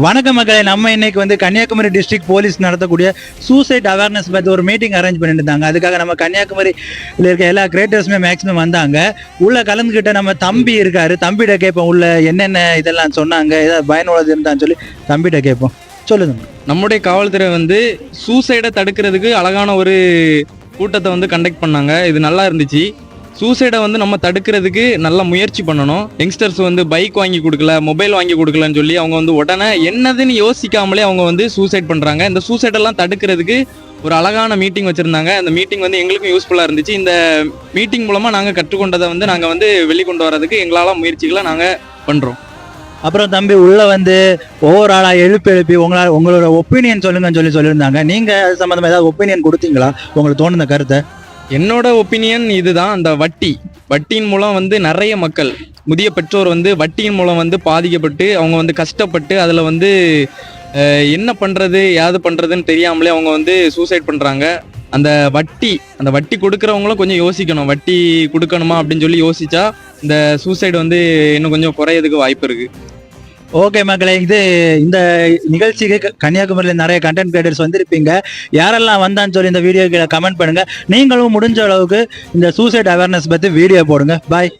வணக்க மக்களே, நம்ம இன்னைக்கு வந்து கன்னியாகுமரி டிஸ்ட்ரிக்ட் போலீஸ் நடத்தக்கூடிய சூசைட் அவேர்னஸ் பற்றி ஒரு மீட்டிங் அரேஞ்ச் பண்ணிட்டு இருந்தாங்க. அதுக்காக நம்ம கன்னியாகுமரியில் இருக்க எல்லா கிரியேட்டர்ஸுமே மேக்ஸிமம் வந்தாங்க. உள்ள கலந்துக்கிட்ட நம்ம தம்பி இருக்காரு. தம்பிகிட்ட கேட்போம், உள்ள என்னென்ன இதெல்லாம் சொன்னாங்க, ஏதாவது பயனுள்ளது இருந்தான்னு சொல்லி தம்பிகிட்ட கேட்போம். சொல்லுங்க. நம்முடைய காவல்துறை வந்து சூசைடை தடுக்கிறதுக்கு அழகான ஒரு கூட்டத்தை வந்து கண்டக்ட் பண்ணாங்க. இது நல்லா இருந்துச்சு. சூசைடை வந்து நம்ம தடுக்கிறதுக்கு நல்ல முயற்சி பண்ணணும். யங்ஸ்டர்ஸ் வந்து பைக் வாங்கி கொடுக்கல, மொபைல் வாங்கி கொடுக்கலன்னு சொல்லி அவங்க வந்து உடனே என்னதுன்னு யோசிக்காமலே அவங்க வந்து சூசைட் பண்ணுறாங்க. இந்த சூசைடெல்லாம் தடுக்கிறதுக்கு ஒரு அழகான மீட்டிங் வச்சுருந்தாங்க. அந்த மீட்டிங் வந்து எங்களுக்கும் யூஸ்ஃபுல்லாக இருந்துச்சு. இந்த மீட்டிங் மூலமாக நாங்கள் கற்றுக்கொண்டதை வந்து நாங்கள் வந்து வெளிக்கொண்டு வரதுக்கு எங்களால் முயற்சிகளை நாங்கள் பண்ணுறோம். அப்புறம் தம்பி உள்ள வந்து ஒவ்வொரு ஆளா எழுப்பி உங்களோட ஒப்பீனியன் சொல்லுங்கன்னு சொல்லியிருந்தாங்க. நீங்க அது சம்பந்தமா ஏதாவது ஒப்பீனியன் கொடுத்தீங்களா, உங்களுக்கு தோணுன கருத்தை? என்னோட ஒப்பீனியன் இதுதான். அந்த வட்டியின் மூலம் வந்து நிறைய மக்கள், முதிய பெற்றோர் வந்து வட்டியின் மூலம் வந்து பாதிக்கப்பட்டு அவங்க வந்து கஷ்டப்பட்டு அதில் வந்து என்ன பண்ணுறது ஏது பண்ணுறதுன்னு தெரியாமலே அவங்க வந்து சூசைட் பண்ணுறாங்க. அந்த வட்டி கொடுக்குறவங்களும் கொஞ்சம் யோசிக்கணும். வட்டி கொடுக்கணுமா அப்படின்னு சொல்லி யோசிச்சா இந்த சூசைடு வந்து இன்னும் கொஞ்சம் குறையதுக்கு வாய்ப்பு இருக்குது. ஓகே மக்களே, இந்த நிகழ்ச்சிக்கு கன்னியாகுமரியில் நிறைய கண்டென்ட் கிரியேட்டர்ஸ் வந்திருப்பீங்க. யாரெல்லாம் வந்தான்னு சொல்லி இந்த வீடியோ கமெண்ட் பண்ணுங்க. நீங்களும் முடிஞ்ச அளவுக்கு இந்த சூசைட் அவேர்னஸ் பற்றி வீடியோ போடுங்க. பாய்.